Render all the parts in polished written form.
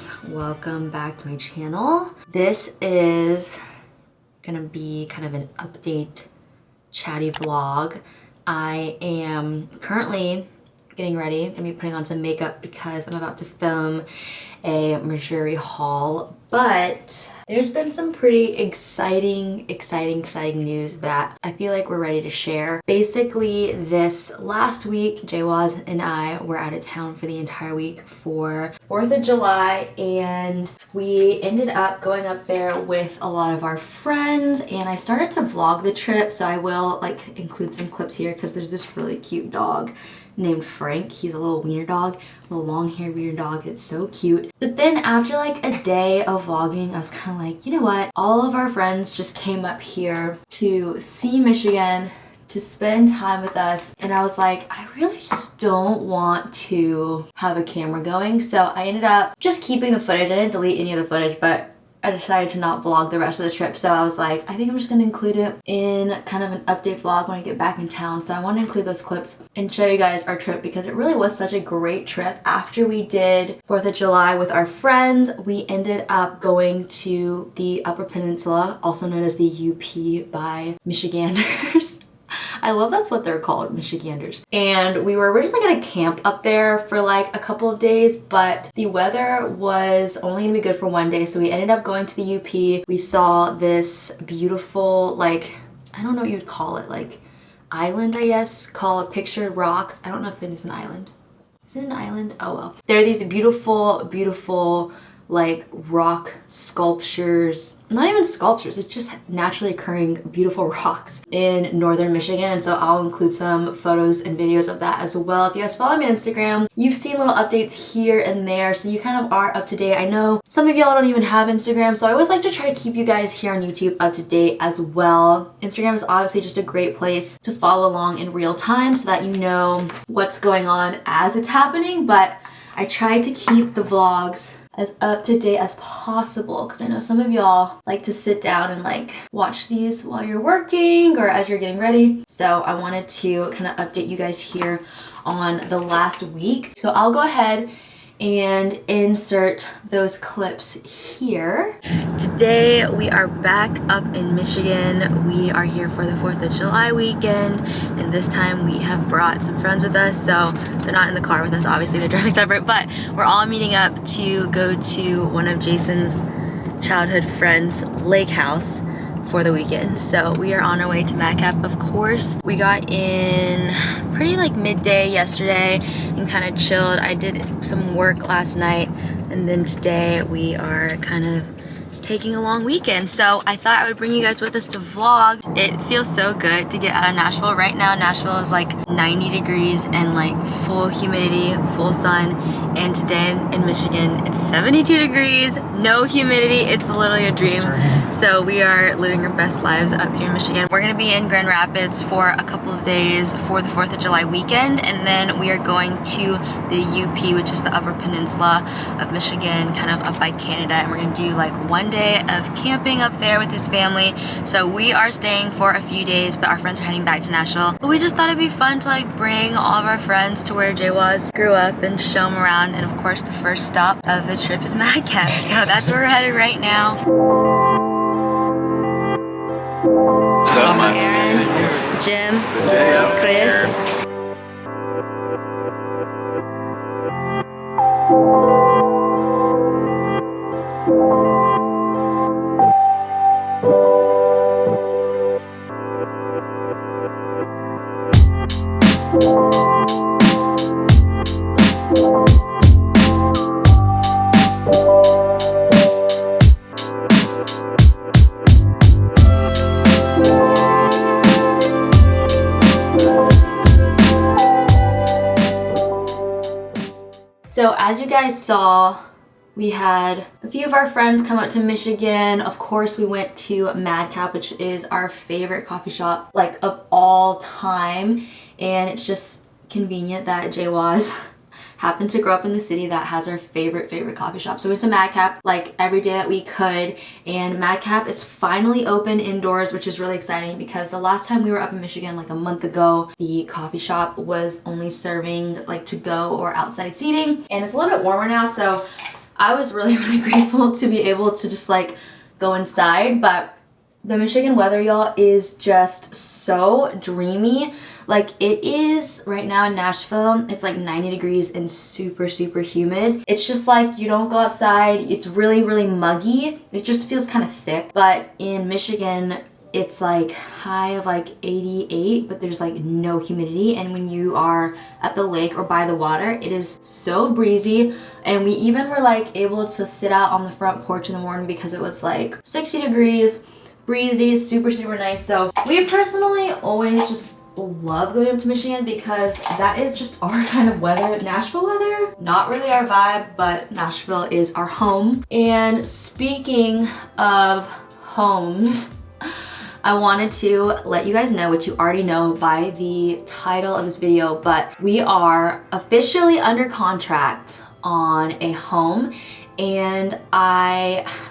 guys, welcome back to my channel. This is gonna be kind of an update chatty vlog. I am currently getting ready. I'm gonna be putting on some makeup because I'm about to film a Missouri haul, but there's been some pretty exciting news that I feel like we're ready to share. Basically, this last week, Jaywaz and I were out of town for the entire week for 4th of July, and we ended up going up there with a lot of our friends, and I started to vlog the trip, so I will like include some clips here because there's this really cute dog named Frank. He's a little wiener dog, a little long-haired wiener dog. It's so cute. But then after like a day of vlogging, I was kind of like, you know what? All of our friends just came up here to see Michigan, to spend time with us, and I was like, I really just don't want to have a camera going. So I ended up just keeping the footage. I didn't delete any of the footage, but I decided to not vlog the rest of the trip, so I was like, I think I'm just gonna include it in kind of an update vlog when I get back in town. So I want to include those clips and show you guys our trip because it really was such a great trip. After we did 4th of July with our friends, we ended up going to the Upper Peninsula, also known as the UP by Michiganders. I love that's what they're called, Michiganders. And we were originally gonna camp up there for like a couple of days, but the weather was only gonna be good for one day, so we ended up going to the UP. We saw this beautiful, like, I don't know what you'd call it, like island, I guess, called Pictured Rocks. I don't know if it is an island. Is it an island? Oh well. There are these beautiful like rock sculptures, not even sculptures, it's just naturally occurring beautiful rocks in northern Michigan, and so I'll include some photos and videos of that as well. If you guys follow me on Instagram, you've seen little updates here and there, so you kind of are up to date. I know some of y'all don't even have Instagram, so I always like to try to keep you guys here on YouTube up to date as well. Instagram is obviously just a great place to follow along in real time so that you know what's going on as it's happening, but I tried to keep the vlogs as up to date as possible because I know some of y'all like to sit down and like watch these while you're working or as you're getting ready. So I wanted to kind of update you guys here on the last week. So I'll go ahead and insert those clips here. Today we are back up in Michigan. We are here for the 4th of July weekend, and this time we have brought some friends with us. So they're not in the car with us, obviously they're driving separate, but we're all meeting up to go to one of Jason's childhood friends' lake house for the weekend. So we are on our way to Madcap, of course. We got in pretty like midday yesterday and kind of chilled. I did some work last night, and then today we are kind of just taking a long weekend. So I thought I would bring you guys with us to vlog. It feels so good to get out of Nashville. Right now Nashville is like 90 degrees and like full humidity, full sun, and today in Michigan it's 72 degrees, no humidity. It's literally a dream. So we are living our best lives up here in Michigan. We're gonna be in Grand Rapids for a couple of days for the 4th of July weekend, and then we are going to the UP, which is the Upper Peninsula of Michigan, kind of up by Canada, and we're gonna do like one day of camping up there with his family. So we are staying for a few days, but our friends are heading back to Nashville. But we just thought it'd be fun to like bring all of our friends to where Jaywaz grew up and show them around. And of course the first stop of the trip is Madcap, so that's where we're headed right now. Aaron, Jim, Chris. So as you guys saw, we had a few of our friends come out to Michigan. Of course, we went to Madcap, which is our favorite coffee shop, like of all time. And it's just convenient that Jaywaz happened to grow up in the city that has our favorite coffee shop. So we went to Madcap like every day that we could, and Madcap is finally open indoors, which is really exciting because the last time we were up in Michigan like a month ago, the coffee shop was only serving like to go or outside seating, and it's a little bit warmer now, so I was really, really grateful to be able to just like go inside, but the Michigan weather, y'all, is just so dreamy. Like it is right now in Nashville, it's like 90 degrees and super, super humid. It's just like you don't go outside. It's really, really muggy. It just feels kind of thick. But in Michigan, it's like high of like 88, but there's like no humidity. And when you are at the lake or by the water, it is so breezy. And we even were like able to sit out on the front porch in the morning because it was like 60 degrees. Breezy, super, super nice. So we personally always just love going up to Michigan because that is just our kind of weather. Nashville weather, not really our vibe, but Nashville is our home. And speaking of homes, I wanted to let you guys know, what you already know by the title of this video, but we are officially under contract on a home. And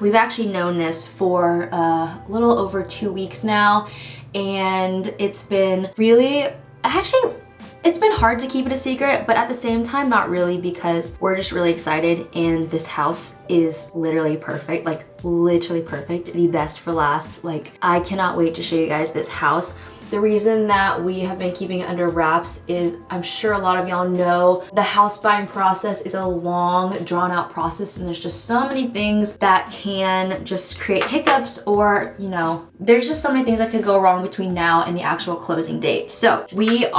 we've actually known this for a little over 2 weeks now, and it's been really, it's been hard to keep it a secret, but at the same time, not really, because we're just really excited and this house is literally perfect, like literally perfect, the best for last. Like I cannot wait to show you guys this house. The reason that we have been keeping it under wraps is, I'm sure a lot of y'all know, the house buying process is a long, drawn out process, and there's just so many things that can just create hiccups, or, you know, there's just so many things that could go wrong between now and the actual closing date. So we're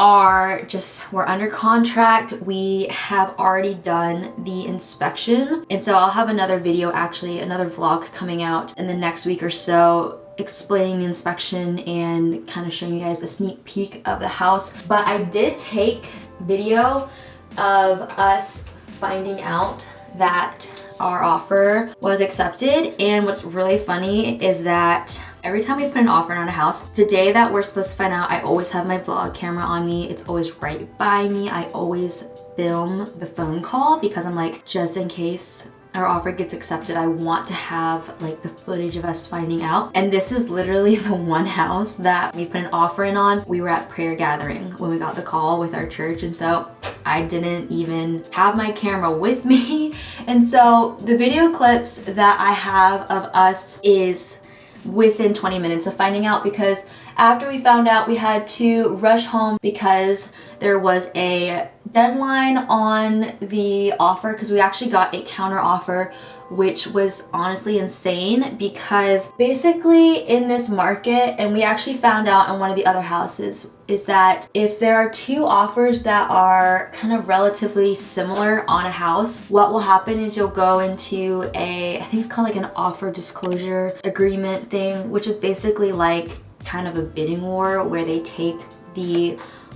under contract. We have already done the inspection. And so I'll have another video, actually, another vlog coming out in the next week or so, explaining the inspection and kind of showing you guys a sneak peek of the house. But I did take video of us finding out that our offer was accepted. And what's really funny is that every time we put an offer on a house, the day that we're supposed to find out, I always have my vlog camera on me. It's always right by me. I always film the phone call because I'm like, just in case our offer gets accepted, I want to have like the footage of us finding out. And this is literally the one house that we put an offer in on. We were at prayer gathering when we got the call with our church, and so I didn't even have my camera with me. And so the video clips that I have of us is within 20 minutes of finding out, because after we found out, we had to rush home because there was a deadline on the offer, because we actually got a counter offer, which was honestly insane, because basically in this market, and we actually found out in one of the other houses, is that if there are two offers that are kind of relatively similar on a house, what will happen is you'll go into I think it's called like an offer disclosure agreement thing, which is basically like kind of a bidding war where they take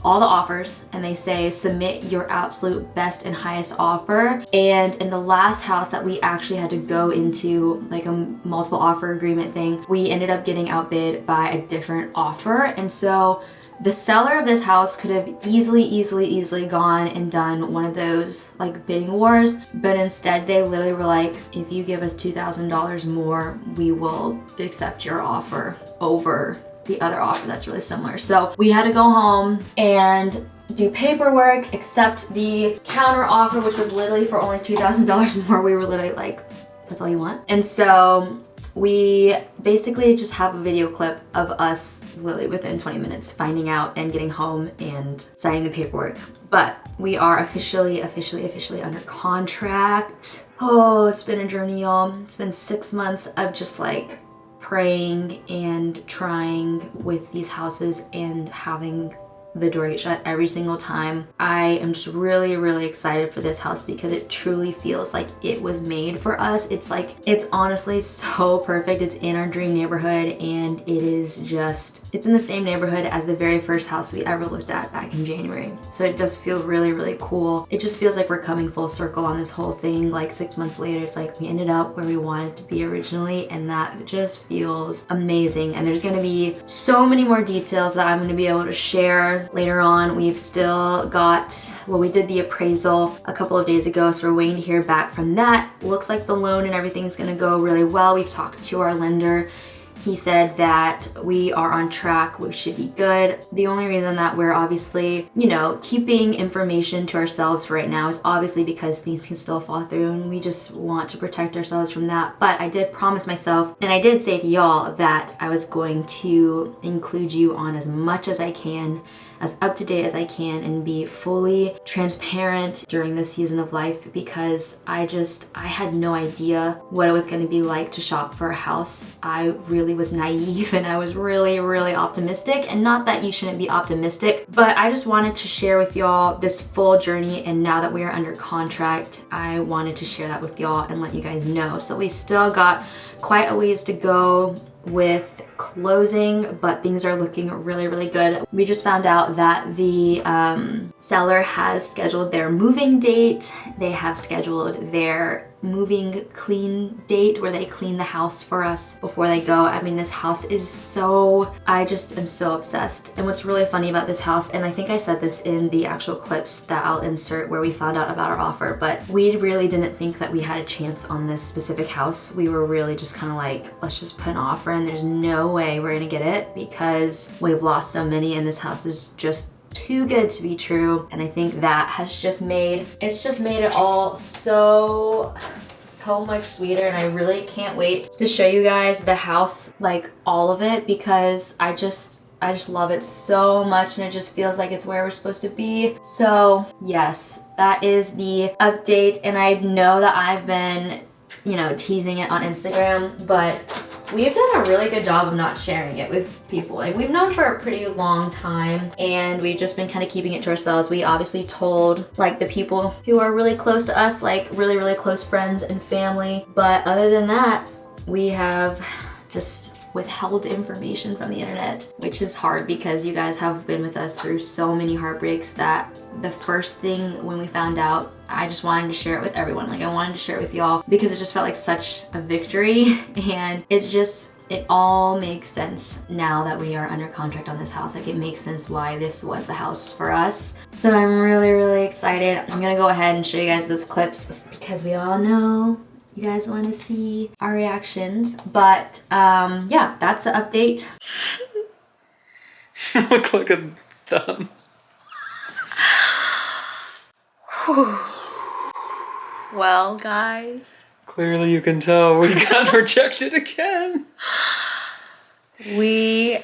all the offers and they say submit your absolute best and highest offer. And in the last house that we actually had to go into like a multiple offer agreement thing, we ended up getting outbid by a different offer. And so the seller of this house could have easily gone and done one of those like bidding wars, but instead they literally were like, if you give us $2,000 more, we will accept your offer over the other offer that's really similar. So we had to go home and do paperwork, accept the counter offer, which was literally for only $2,000 more. We were literally like, that's all you want? And so we basically just have a video clip of us literally within 20 minutes finding out and getting home and signing the paperwork. But we are officially under contract. Oh, it's been a journey, y'all. It's been 6 months of just like praying and trying with these houses and having the door get shut every single time. I am just really excited for this house because it truly feels like it was made for us. It's like, it's honestly so perfect. It's in our dream neighborhood, and it is just, it's in the same neighborhood as the very first house we ever looked at back in January. So it does feel really cool. It just feels like we're coming full circle on this whole thing. Like 6 months later, it's like we ended up where we wanted to be originally, and that just feels amazing. And there's gonna be so many more details that I'm gonna be able to share later on. We've still got, well, we did the appraisal a couple of days ago, so we're waiting to hear back from that. Looks like the loan and everything's gonna go really well. We've talked to our lender, He said that we are on track, we should be good. The only reason that we're obviously, you know, keeping information to ourselves for right now is obviously because things can still fall through and we just want to protect ourselves from that. But I did promise myself, and I did say to y'all that I was going to include you on as much as I can, as up to date as I can, and be fully transparent during this season of life, because I had no idea what it was going to be like to shop for a house. I really was naive and I was really optimistic, and not that you shouldn't be optimistic, but I just wanted to share with y'all this full journey. And now that we are under contract, I wanted to share that with y'all and let you guys know. So we still got quite a ways to go with closing, but things are looking really good. We just found out that the seller has scheduled their moving date. They have scheduled their moving clean date where they clean the house for us before they go. I mean, this house is so, I just am so obsessed. And what's really funny about this house, and I think I said this in the actual clips that I'll insert where we found out about our offer, but we really didn't think that we had a chance on this specific house. We were really just kind of like, let's just put an offer in. There's no way we're gonna get it because we've lost so many and this house is just too good to be true. And I think that has just made it all so much sweeter, and I really can't wait to show you guys the house, like all of it, because I just love it so much and it just feels like it's where we're supposed to be. So yes, that is the update, and I know that I've been, you know, teasing it on Instagram, but we've done a really good job of not sharing it with people. Like, we've known for a pretty long time and we've just been kind of keeping it to ourselves. We obviously told like the people who are really close to us, like really close friends and family. But other than that, we have just withheld information from the internet, which is hard because you guys have been with us through so many heartbreaks that the first thing when we found out, I just wanted to share it with everyone. Like, I wanted to share it with y'all because it just felt like such a victory, and it all makes sense now that we are under contract on this house. Like, it makes sense why this was the house for us. So I'm really excited. I'm gonna go ahead and show you guys those clips because we all know you guys want to see our reactions. But yeah, that's the update. Look like a thumb. Well, guys, Clearly you can tell we got rejected again. we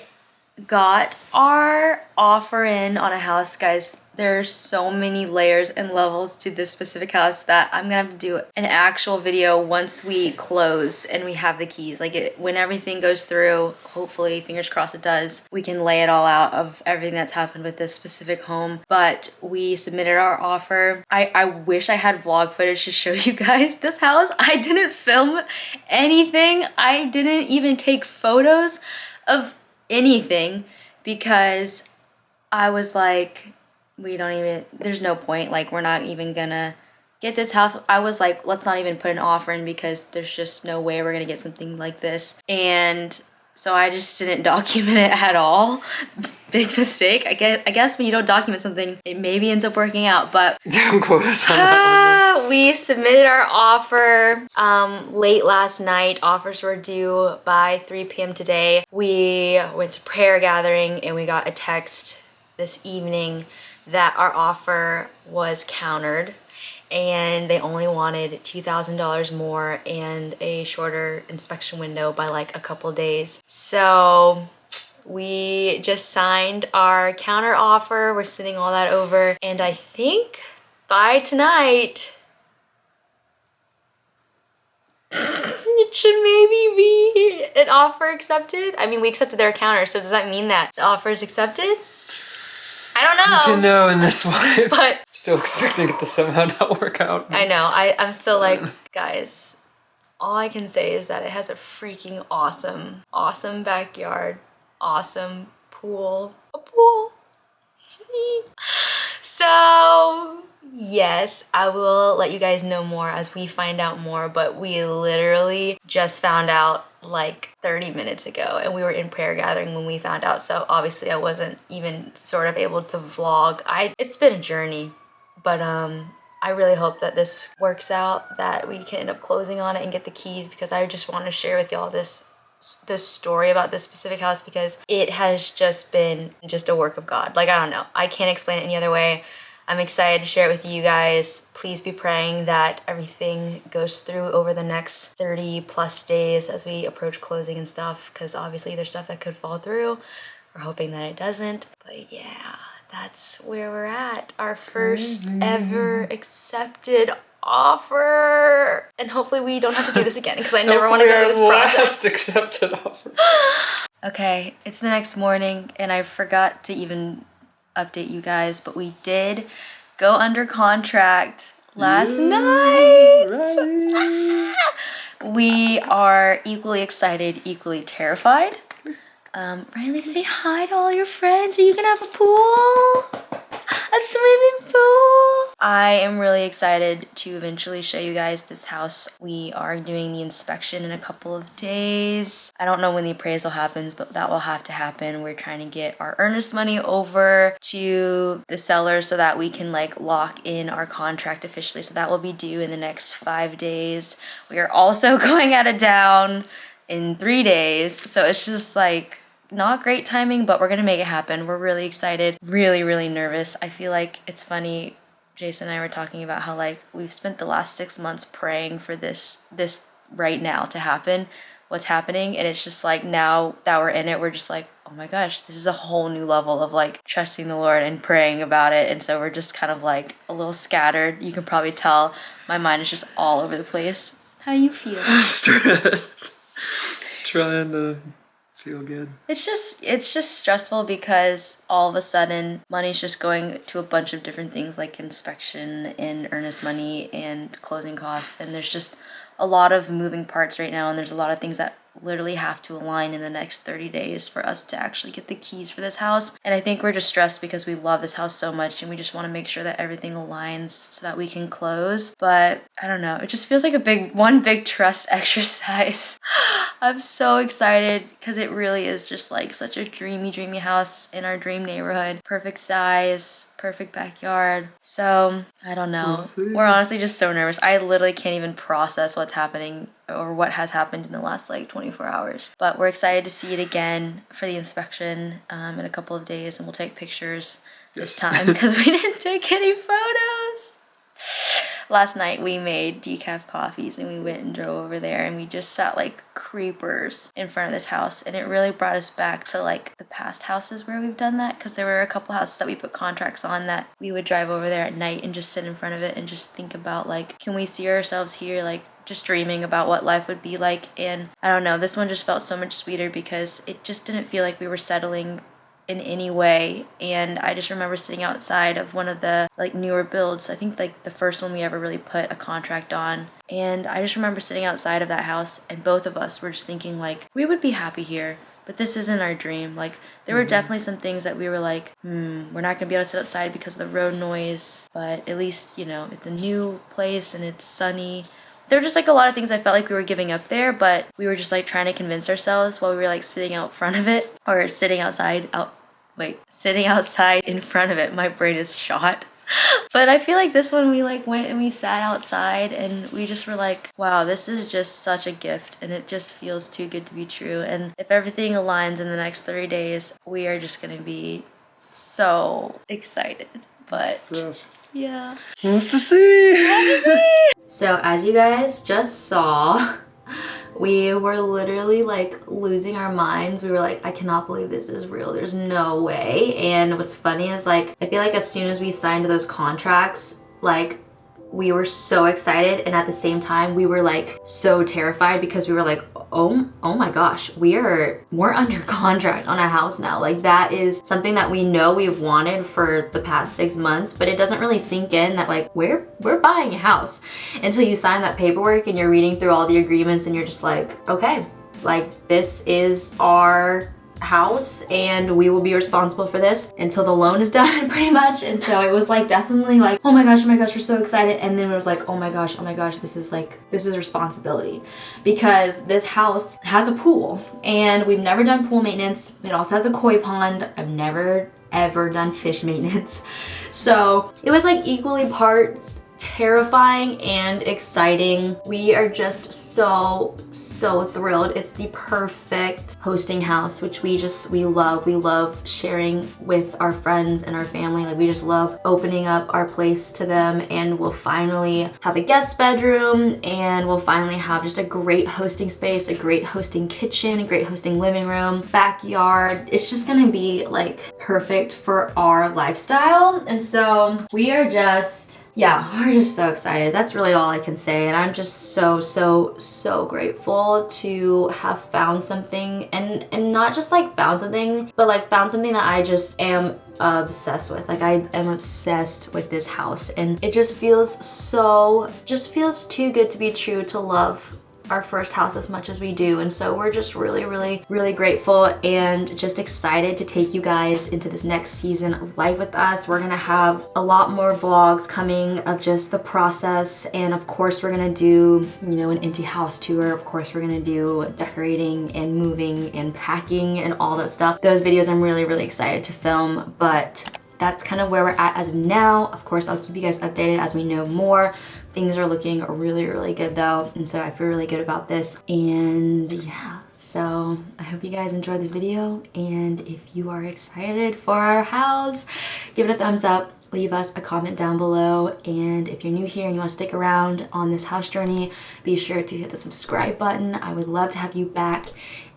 got our offer in on a house, guys. There's so many layers and levels to this specific house that I'm gonna have to do an actual video once we close and we have the keys. Like, when everything goes through, hopefully, fingers crossed it does, we can lay it all out of everything that's happened with this specific home. But we submitted our offer. I wish I had vlog footage to show you guys this house. I didn't film anything. I didn't even take photos of anything because I was like, there's no point, like, we're not even gonna get this house. I was like, let's not even put an offer in because there's just no way we're gonna get something like this. And so I just didn't document it at all. Big mistake. I guess when you don't document something, it maybe ends up working out, but Don't quote us on that one. we submitted our offer late last night. Offers were due by 3 p.m. today. We went to prayer gathering and we got a text this evening that our offer was countered and they only wanted $2,000 more and a shorter inspection window by like a couple days. So we just signed our counter offer. We're sending all that over, and I think by tonight it should maybe be an offer accepted. I mean, we accepted their counter, so does that mean that the offer is accepted? I don't know. You can know in this life. But still expecting it to somehow not work out. I know. I'm still like, guys, all I can say is that it has a freaking awesome backyard, awesome pool. A pool. So yes, I will let you guys know more as we find out more, but we literally just found out like 30 minutes ago and we were in prayer gathering when we found out, so obviously I wasn't even sort of able to vlog. It's been a journey, but I really hope that this works out, that we can end up closing on it and get the keys, because I just want to share with y'all this the story about this specific house because it has just been just a work of God. Like, I don't know. I can't explain it any other way. I'm excited to share it with you guys. Please be praying that everything goes through over the next 30 plus days as we approach closing and stuff, because obviously there's stuff that could fall through. We're hoping that it doesn't. But yeah, that's where we're at. Our first ever accepted offer. And hopefully we don't have to do this again because I never want to go through this process. Last accepted offer. Okay, it's the next morning and I forgot to even update you guys, but we did go under contract last night. Right. We are equally excited, equally terrified. Riley, say hi to all your friends. Are you gonna have a pool? A swimming pool? I am really excited to eventually show you guys this house. We are doing the inspection in a couple of days. I don't know when the appraisal happens, but that will have to happen. We're trying to get our earnest money over to the seller so that we can like lock in our contract officially. So that will be due in the next 5 days. We are also going out of town in 3 days. So it's just like not great timing, but we're gonna make it happen. We're really excited, really nervous. I feel like it's funny, Jason and I were talking about how like we've spent the last 6 months praying for this right now to happen, what's happening, and it's just like now that we're in it, we're just like, oh my gosh, this is a whole new level of like trusting the Lord and praying about it. And so we're just kind of like a little scattered. You can probably tell my mind is just all over the place. How you feel? Stressed. Trying to feel good. It's just stressful because all of a sudden money's just going to a bunch of different things like inspection and earnest money and closing costs, and there's just a lot of moving parts right now, and there's a lot of things that literally have to align in the next 30 days for us to actually get the keys for this house. And I think we're just stressed because we love this house so much and we just want to make sure that everything aligns so that we can close. But I don't know, it just feels like one big trust exercise. I'm so excited because it really is just like such a dreamy house in our dream neighborhood. Perfect size, perfect backyard. So I don't know. We're honestly just so nervous. I literally can't even process what's happening or what has happened in the last like 24 hours. But we're excited to see it again for the inspection in a couple of days, and we'll take pictures this time because we didn't take any photos. Last night we made decaf coffees and we went and drove over there and we just sat like creepers in front of this house, and it really brought us back to like the past houses where we've done that, because there were a couple houses that we put contracts on that we would drive over there at night and just sit in front of it and just think about like, can we see ourselves here, like just dreaming about what life would be like. And I don't know, this one just felt so much sweeter because it just didn't feel like we were settling in any way. And I just remember sitting outside of one of the like newer builds, I think like the first one we ever really put a contract on, and I just remember sitting outside of that house and both of us were just thinking like, we would be happy here, but this isn't our dream. Like there were definitely some things that we were like, we're not gonna be able to sit outside because of the road noise, but at least, you know, it's a new place and it's sunny. There were just like a lot of things I felt like we were giving up there, but we were just like trying to convince ourselves while we were like sitting out front of it, or sitting outside in front of it. My brain is shot. But I feel like this one we like went and we sat outside and we just were like, wow, this is just such a gift and it just feels too good to be true. And if everything aligns in the next 30 days, we are just gonna be so excited. But yeah. We'll have to see. So as you guys just saw, we were literally like losing our minds. We were like, I cannot believe this is real. There's no way. And what's funny is like, I feel like as soon as we signed those contracts, like we were so excited, and at the same time we were like so terrified because we were like, oh my gosh, we're under contract on a house now. Like that is something that we know we've wanted for the past 6 months, but it doesn't really sink in that like we're buying a house until you sign that paperwork and you're reading through all the agreements and you're just like, okay, like this is our house and we will be responsible for this until the loan is done, pretty much. And so it was like definitely like, oh my gosh, we're so excited. And then it was like, oh my gosh, this is responsibility, because this house has a pool and we've never done pool maintenance. It also has a koi pond. I've never ever done fish maintenance. So it was like equally parts terrifying and exciting. We are just so thrilled. It's the perfect hosting house, which we love. We love sharing with our friends and our family. Like, we just love opening up our place to them, and we'll finally have a guest bedroom, and we'll finally have just a great hosting space, a great hosting kitchen, a great hosting living room, backyard. It's just gonna be like perfect for our lifestyle. And so we are just, yeah, we're just so excited. That's really all I can say. And I'm just so grateful to have found something, and not just like found something, but like found something that I just am obsessed with. Like, I am obsessed with this house, and it just feels too good to be true to love our first house as much as we do. And so we're just really grateful and just excited to take you guys into this next season of life with us. We're gonna have a lot more vlogs coming of just the process, and of course we're gonna do, you know, an empty house tour. Of course we're gonna do decorating and moving and packing and all that stuff. Those videos I'm really excited to film, but that's kind of where we're at as of now. Of course, I'll keep you guys updated as we know more. Things are looking really good though, and so I feel really good about this. And yeah, so I hope you guys enjoyed this video, and if you are excited for our house, give it a thumbs up, leave us a comment down below, and if you're new here and you want to stick around on this house journey, be sure to hit the subscribe button. I would love to have you back,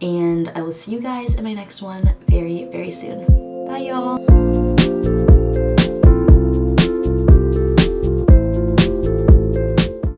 and I will see you guys in my next one very soon. Bye y'all.